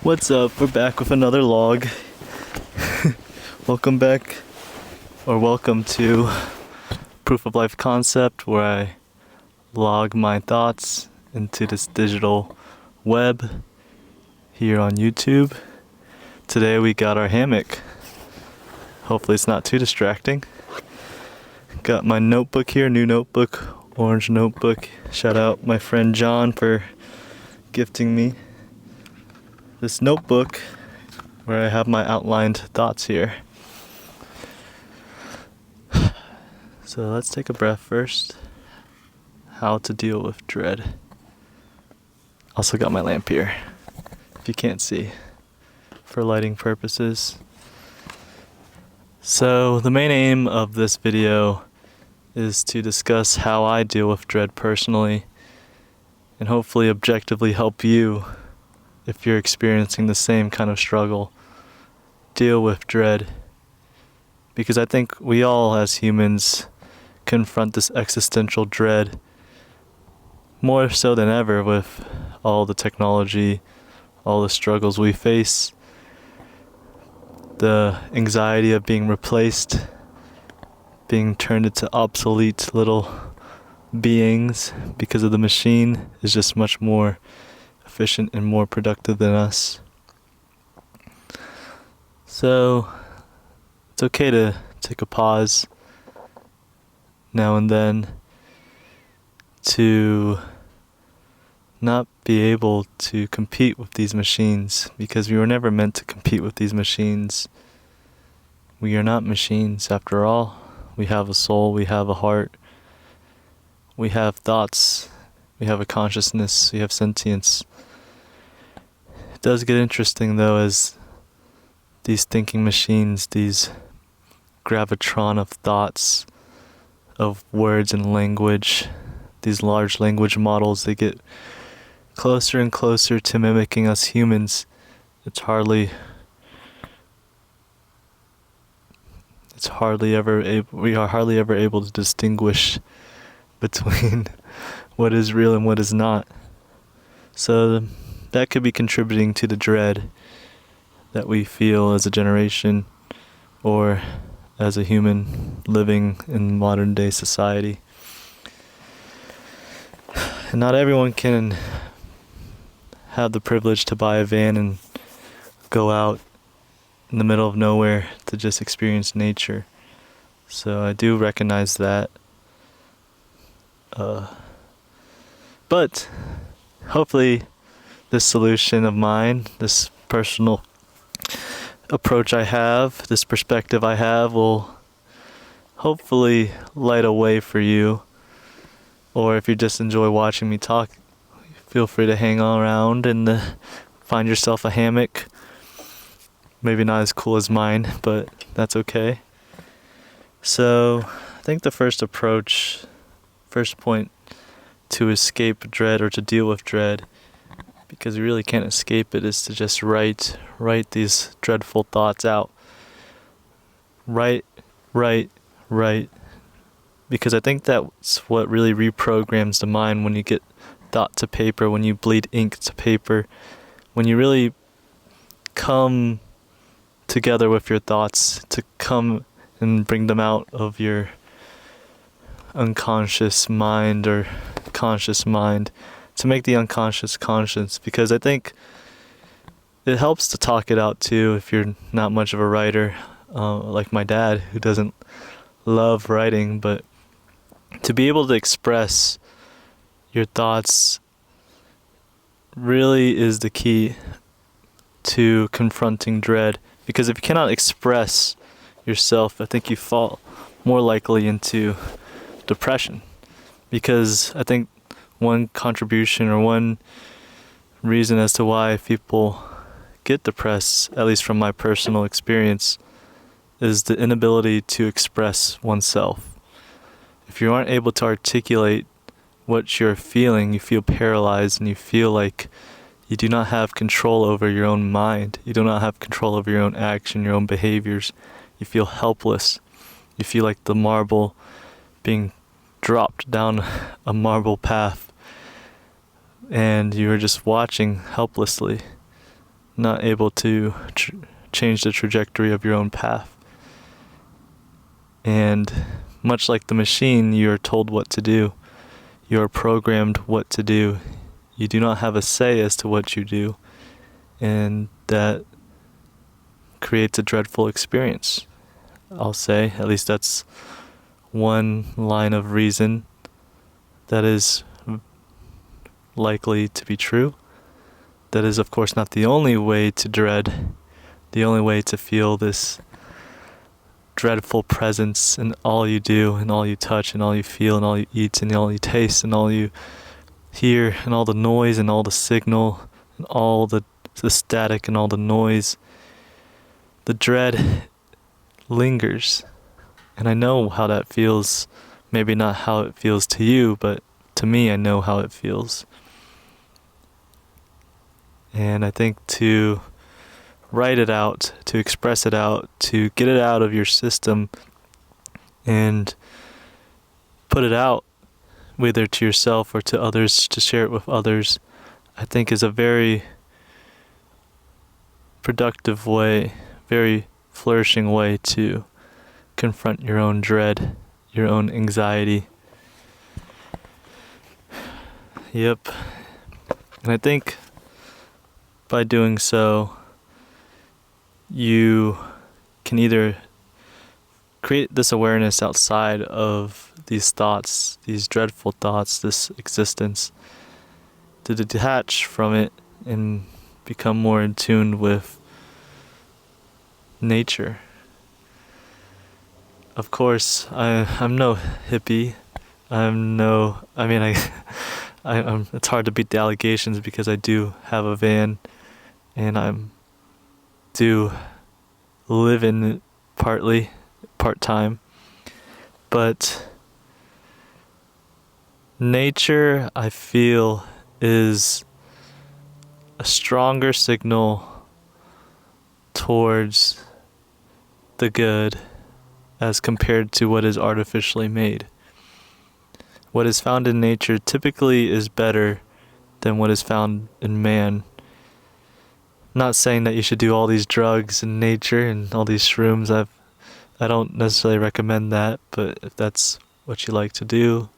What's up? We're back with another log. Welcome back, or welcome to Proof of Life Concept, where I log my thoughts into this digital web here on YouTube. Today we got our hammock. Hopefully it's not too distracting. Got my notebook here, new notebook, orange notebook. Shout out my friend John for gifting me this notebook where I have my outlined thoughts here. So let's take a breath first. How to deal with dread. Also got my lamp here, if you can't see, for lighting purposes. So the main aim of this video is to discuss how I deal with dread personally, and hopefully objectively help you, if you're experiencing the same kind of struggle, deal with dread. Because I think we all as humans confront this existential dread more so than ever with all the technology, all the struggles we face, the anxiety of being replaced, being turned into obsolete little beings because of the machine is just much more efficient and more productive than us. So it's okay to take a pause now and then to not be able to compete with these machines, because we were never meant to compete with these machines. We are not machines after all. We have a soul, we have a heart, we have thoughts, we have a consciousness, we have sentience. It does get interesting though, as these thinking machines, these gravitron of thoughts, of words and language, these large language models, they get closer and closer to mimicking us humans. We are hardly ever able to distinguish between what is real and what is not. So that could be contributing to the dread that we feel as a generation or as a human living in modern day society. And not everyone can have the privilege to buy a van and go out in the middle of nowhere to just experience nature. So I do recognize that. But hopefully this solution of mine, this personal approach I have, this perspective I have, will hopefully light a way for you. Or if you just enjoy watching me talk, feel free to hang around and find yourself a hammock. Maybe not as cool as mine, but that's okay. So I think the first point to escape dread or to deal with dread, because you really can't escape it, is to just write these dreadful thoughts out. Write. Because I think that's what really reprograms the mind when you get thought to paper, when you bleed ink to paper, when you really come together with your thoughts to come and bring them out of your unconscious mind or conscious mind, to make the unconscious conscious. Because I think it helps to talk it out too if you're not much of a writer, like my dad, who doesn't love writing, but to be able to express your thoughts really is the key to confronting dread. Because if you cannot express yourself, I think you fall more likely into depression. Because I think one contribution or one reason as to why people get depressed, at least from my personal experience, is the inability to express oneself. If you aren't able to articulate what you're feeling, you feel paralyzed and you feel like you do not have control over your own mind. You do not have control over your own action, your own behaviors. You feel helpless. You feel like the marble being dropped down a marble path, and you were just watching helplessly, not able to change the trajectory of your own path. And much like the machine, you are told what to do. You are programmed what to do. You do not have a say as to what you do. And that creates a dreadful experience, I'll say. At least that's one line of reason that is likely to be true. That is, of course, not the only way to dread, the only way to feel this dreadful presence in all you do, and all you touch, and all you feel, and all you eat, and all you taste, and all you hear, and all the noise, and all the signal, and all the static, and all the noise. The dread lingers. And I know how that feels. Maybe not how it feels to you, but to me, I know how it feels. And I think to write it out, to express it out, to get it out of your system and put it out, whether to yourself or to others, to share it with others, I think is a very productive way, very flourishing way to confront your own dread, your own anxiety. Yep. And I think by doing so, you can either create this awareness outside of these thoughts, these dreadful thoughts, this existence, to detach from it and become more in tune with nature. Of course, I'm no hippie. It's hard to beat the allegations because I do have a van and I do live in it partly, part-time. But nature, I feel, is a stronger signal towards the good as compared to what is artificially made. What is found in nature typically is better than what is found in man. Not saying that you should do all these drugs in nature and all these shrooms. I don't necessarily recommend that, but if that's what you like to do,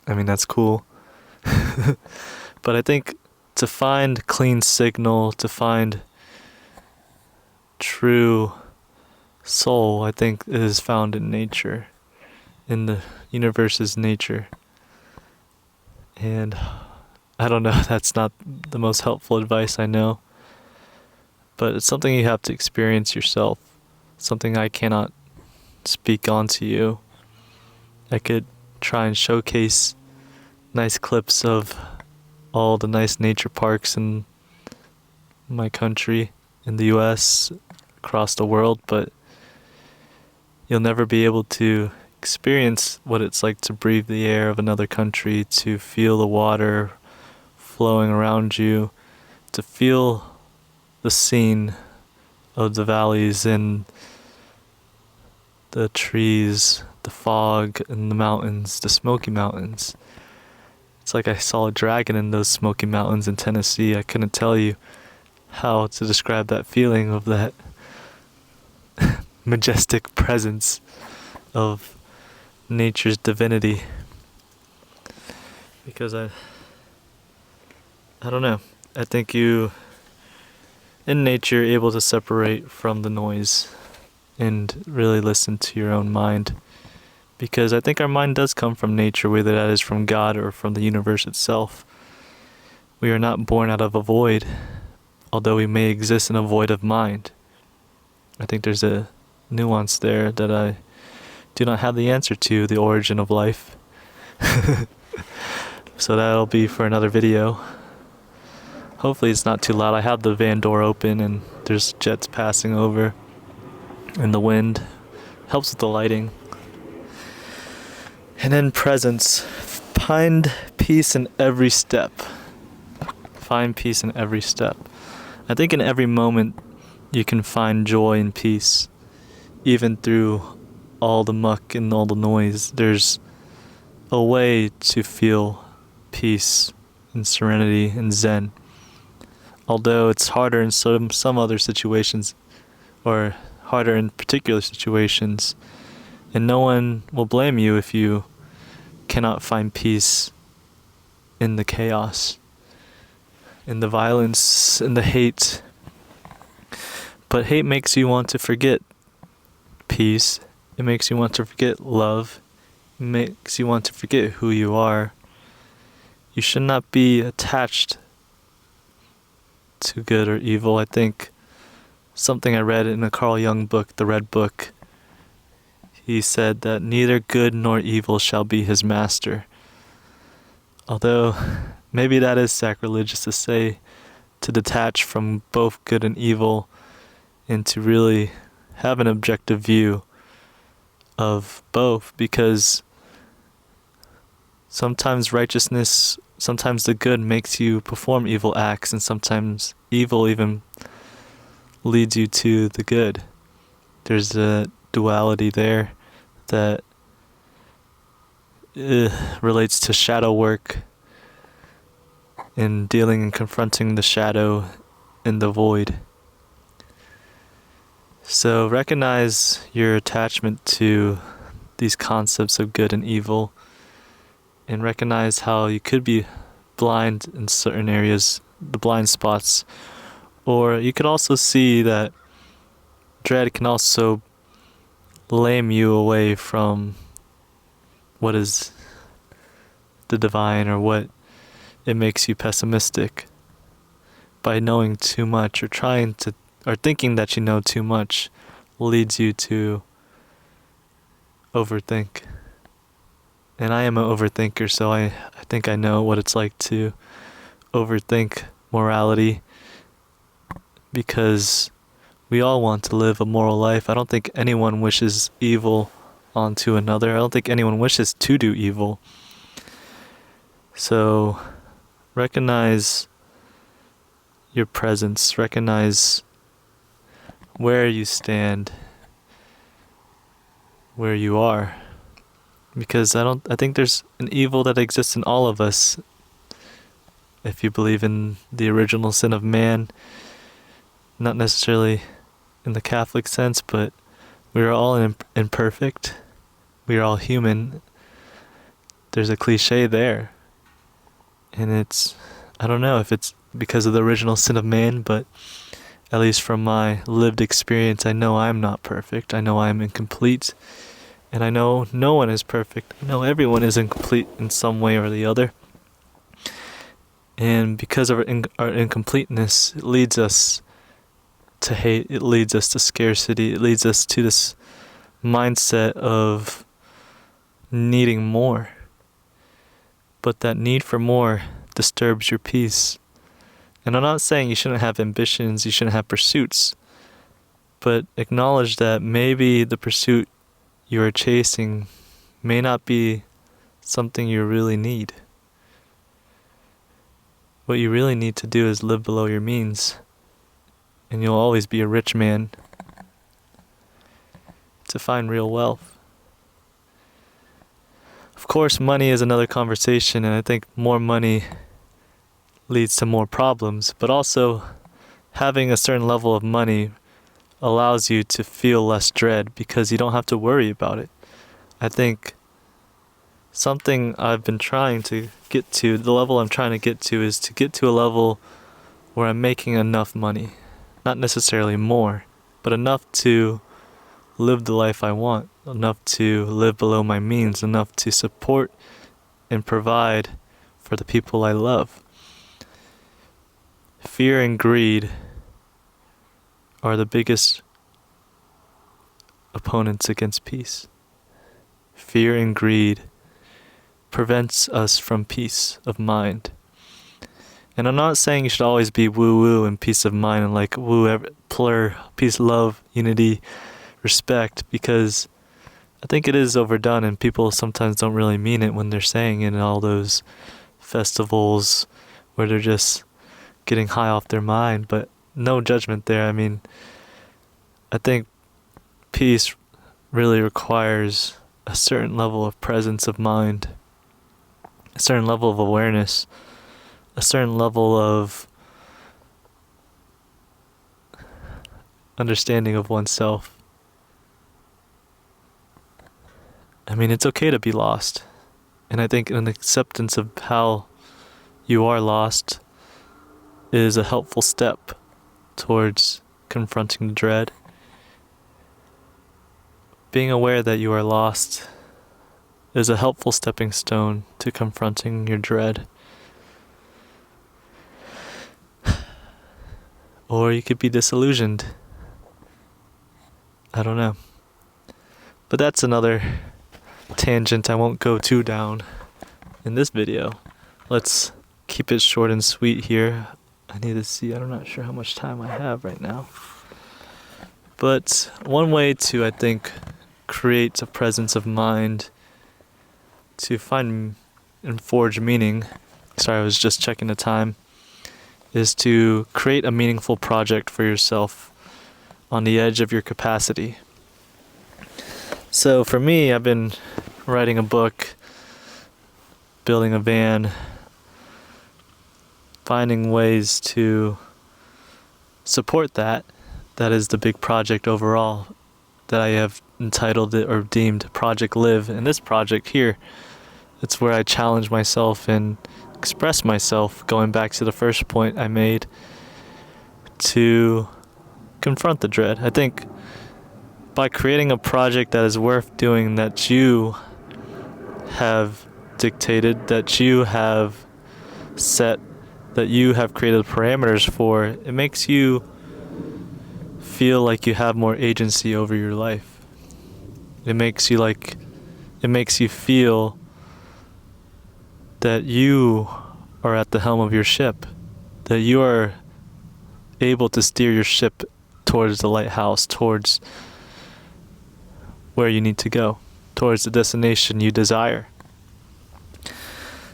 I mean, that's cool. But I think to find clean signal, to find true soul, I think it is found in nature, in the universe's nature. And I don't know, that's not the most helpful advice, I know. But it's something you have to experience yourself. Something I cannot speak onto you. I could try and showcase nice clips of all the nice nature parks in my country, in the US, across the world, but you'll never be able to experience what it's like to breathe the air of another country, to feel the water flowing around you, to feel the scene of the valleys and the trees, the fog and the mountains, the Smoky Mountains. It's like I saw a dragon in those Smoky Mountains in Tennessee. I couldn't tell you how to describe that feeling of that majestic presence of nature's divinity. Because I don't know. I think you, in nature, are able to separate from the noise and really listen to your own mind. Because I think our mind does come from nature, whether that is from God or from the universe itself. We are not born out of a void, although we may exist in a void of mind. I think there's a nuance there that I do not have the answer to, the origin of life. So that'll be for another video. Hopefully it's not too loud. I have the van door open and there's jets passing over, and the wind helps with the lighting. And then presence. Find peace in every step. Find peace in every step. I think in every moment you can find joy and peace. Even through all the muck and all the noise, there's a way to feel peace and serenity and zen. although it's harder in some other situations, or harder in particular situations. And no one will blame you if you cannot find peace in the chaos, in the violence, in the hate. But hate makes you want to forget peace. It makes you want to forget love. It makes you want to forget who you are. You should not be attached to good or evil. I think something I read in a Carl Jung book, The Red Book, he said that neither good nor evil shall be his master. Although maybe that is sacrilegious to say, to detach from both good and evil and to really have an objective view of both, because sometimes righteousness, sometimes the good makes you perform evil acts, and sometimes evil even leads you to the good. There's a duality there that relates to shadow work in dealing and confronting the shadow in the void. So recognize your attachment to these concepts of good and evil, and recognize how you could be blind in certain areas, the blind spots, or you could also see that dread can also lame you away from what is the divine, or what it makes you pessimistic. By knowing too much, or thinking that you know too much, leads you to overthink. And I am an overthinker, so I think I know what it's like to overthink morality, because we all want to live a moral life. I don't think anyone wishes evil onto another. I don't think anyone wishes to do evil. So recognize your presence, recognize where you stand, where you are, because I think there's an evil that exists in all of us. If you believe in the original sin of man, not necessarily in the Catholic sense, but we are all imperfect. We are all human. There's a cliche there. And I don't know if it's because of the original sin of man, but at least from my lived experience, I know I'm not perfect. I know I'm incomplete. And I know no one is perfect. I know everyone is incomplete in some way or the other. And because of our incompleteness, it leads us to hate. It leads us to scarcity. It leads us to this mindset of needing more. But that need for more disturbs your peace. And I'm not saying you shouldn't have ambitions, you shouldn't have pursuits, but acknowledge that maybe the pursuit you are chasing may not be something you really need. What you really need to do is live below your means, and you'll always be a rich man to find real wealth. Of course, money is another conversation, and I think more money leads to more problems, but also having a certain level of money allows you to feel less dread because you don't have to worry about it. I think something I've been trying to get to, the level I'm trying to get to, is to get to a level where I'm making enough money. Not necessarily more, but enough to live the life I want, enough to live below my means, enough to support and provide for the people I love. Fear and greed are the biggest opponents against peace. Fear and greed prevents us from peace of mind. And I'm not saying you should always be woo-woo and peace of mind and like peace, love, unity, respect, because I think it is overdone and people sometimes don't really mean it when they're saying it in all those festivals where they're just getting high off their mind. But no judgment there. I mean, I think peace really requires a certain level of presence of mind, a certain level of awareness, a certain level of understanding of oneself. I mean, it's okay to be lost. And I think an acceptance of how you are lost is a helpful step towards confronting the dread. Being aware that you are lost is a helpful stepping stone to confronting your dread. Or you could be disillusioned. I don't know. But that's another tangent I won't go too down in this video. Let's keep it short and sweet here. I need to see, I'm not sure how much time I have right now. But one way to, I think, create a presence of mind to find and forge meaning, sorry, I was just checking the time, is to create a meaningful project for yourself on the edge of your capacity. So for me, I've been writing a book, building a van, finding ways to support that. That is the big project overall that I have entitled it or deemed Project Live. And this project here, it's where I challenge myself and express myself, going back to the first point I made, to confront the dread. I think by creating a project that is worth doing, that you have dictated, that you have set, that you have created parameters for, it makes you feel like you have more agency over your life. It makes you feel that you are at the helm of your ship, that you are able to steer your ship towards the lighthouse, towards where you need to go, towards the destination you desire.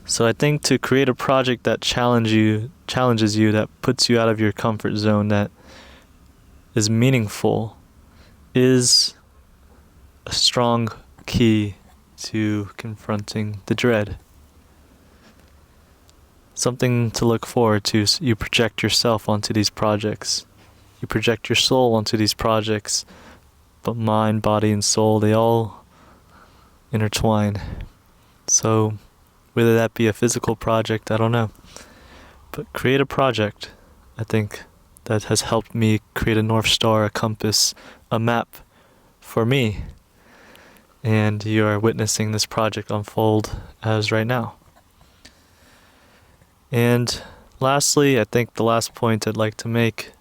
So I think to create a project that challenges you, that puts you out of your comfort zone, that is meaningful, is a strong key to confronting the dread. Something to look forward to. You project yourself onto these projects. You project your soul onto these projects. But mind, body, and soul, they all intertwine. So whether that be a physical project, I don't know. But create a project, I think, that has helped me create a North Star, a compass, a map for me. And you are witnessing this project unfold as right now. And lastly, I think the last point I'd like to make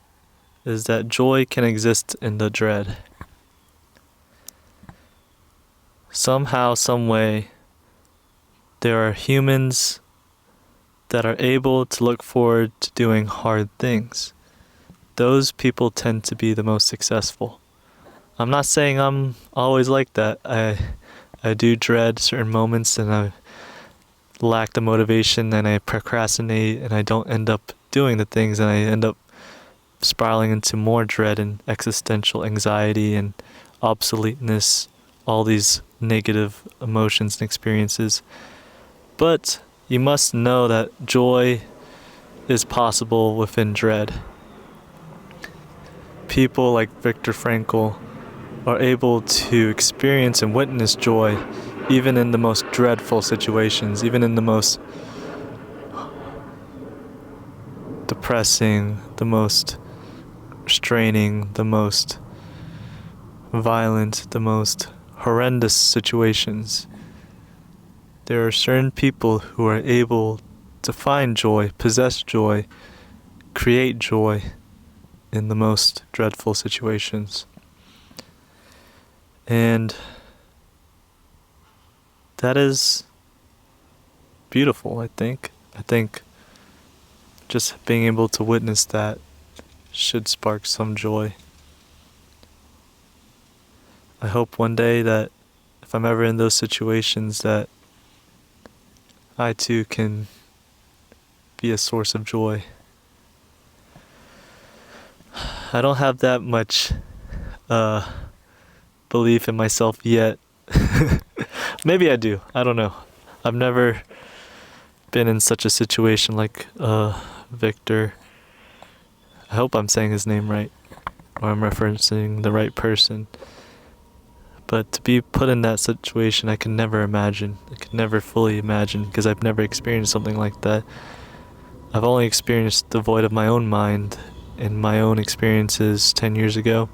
is that joy can exist in the dread. Somehow, some way, there are humans that are able to look forward to doing hard things. Those people tend to be the most successful. I'm not saying I'm always like that. I do dread certain moments, and I lack the motivation, and I procrastinate, and I don't end up doing the things, and I end up spiraling into more dread and existential anxiety and obsoleteness, all these negative emotions and experiences. But you must know that joy is possible within dread. People like Viktor Frankl are able to experience and witness joy even in the most dreadful situations, even in the most depressing, the most straining, the most violent, the most horrendous situations. There are certain people who are able to find joy, possess joy, create joy in the most dreadful situations. And that is beautiful, I think. I think just being able to witness that should spark some joy. I hope one day that if I'm ever in those situations, that I too can be a source of joy. I don't have that much belief in myself yet. Maybe I do. I don't know. I've never been in such a situation like Victor. I hope I'm saying his name right. or I'm referencing the right person. But to be put in that situation, I could never imagine. I could never fully imagine because I've never experienced something like that. I've only experienced the void of my own mind and my own experiences 10 years ago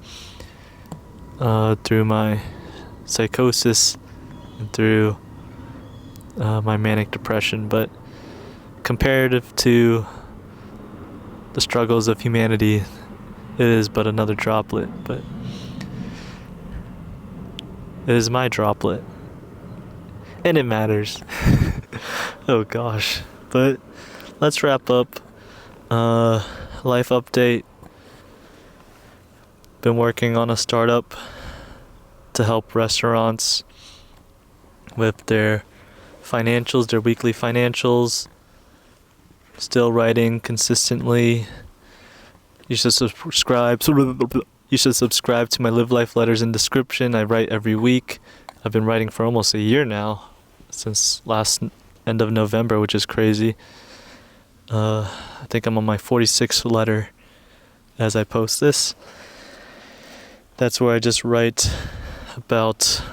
through my psychosis and through my manic depression. But comparative to the struggles of humanity, it is but another droplet. But it is my droplet. And it matters. Oh gosh. But let's wrap up. Life update. Been working on a startup to help restaurants with their financials, their weekly financials. Still writing consistently. You should subscribe. You should subscribe to my Live Life letters in description. I write every week. I've been writing for almost a year now, since last end of November, which is crazy. I think I'm on my 46th letter as I post this. That's where I just write about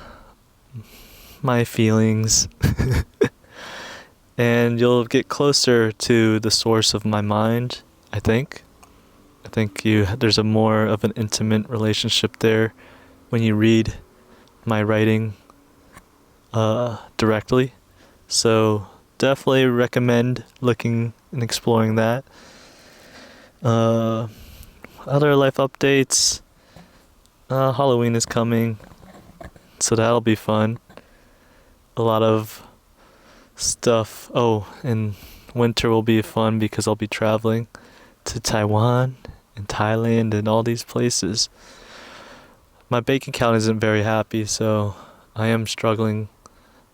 my feelings. And you'll get closer to the source of my mind, I think. There's a more of an intimate relationship there when you read my writing directly. So definitely recommend looking and exploring that. Other life updates. Halloween is coming, so that'll be fun. A lot of stuff. Oh, and winter will be fun because I'll be traveling to Taiwan and Thailand and all these places. My bank account isn't very happy, so I am struggling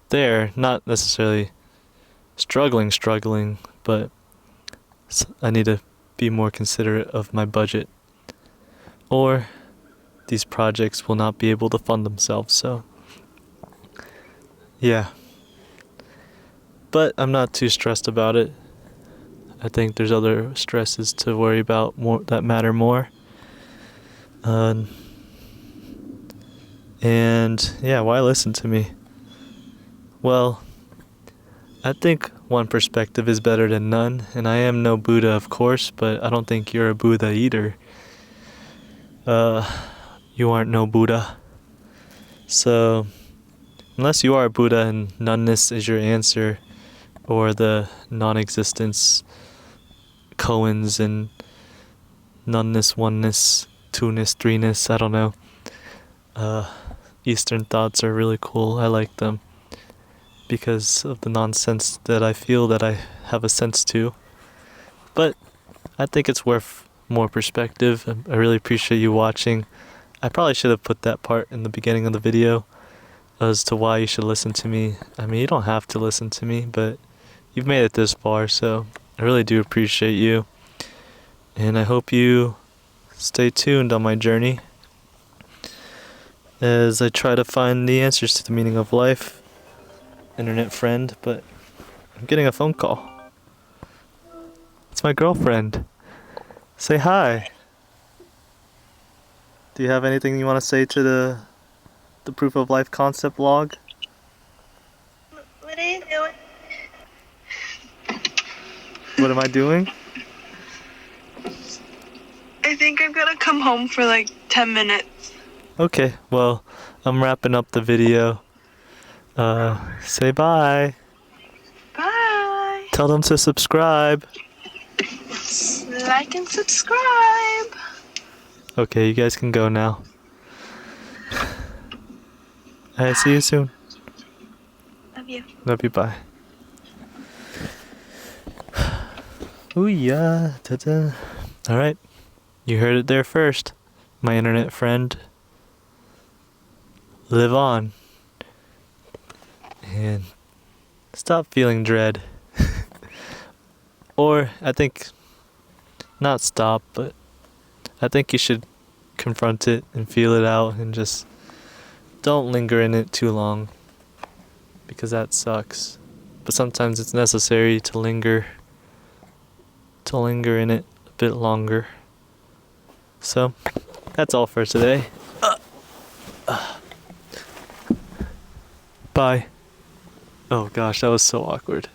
there. Not necessarily struggling, but I need to be more considerate of my budget, or these projects will not be able to fund themselves. So yeah, but I'm not too stressed about it. I think there's other stresses to worry about more that matter more. And yeah, why listen to me? Well, I think one perspective is better than none, and I am no Buddha, of course, but I don't think you're a Buddha either. You aren't no Buddha. So, unless you are a Buddha and noneness is your answer, or the non-existence koans and noneness, oneness, two-ness, three-ness, I don't know. Eastern thoughts are really cool. I like them because of the nonsense that I feel that I have a sense to. But I think it's worth more perspective. I really appreciate you watching. I probably should have put that part in the beginning of the video as to why you should listen to me. I mean, you don't have to listen to me, but you've made it this far, so I really do appreciate you. And I hope you stay tuned on my journey as I try to find the answers to the meaning of life. Internet friend, but I'm getting a phone call. It's my girlfriend. Say hi. Do you have anything you want to say to the Proof of Life concept log? What are you doing? What am I doing? I think I'm gonna come home for like 10 minutes. Okay, well, I'm wrapping up the video. Say bye. Bye. Tell them to subscribe. Like and subscribe. Okay, you guys can go now. Alright, see you soon. Love you. Love you, bye. Ooh yeah, ta-da. Alright, you heard it there first. My internet friend. Live on. And stop feeling dread. Or, I think, not stop, but I think you should confront it and feel it out and just don't linger in it too long, because that sucks. But sometimes it's necessary to linger in it a bit longer. So, that's all for today. Bye. Oh gosh, that was so awkward.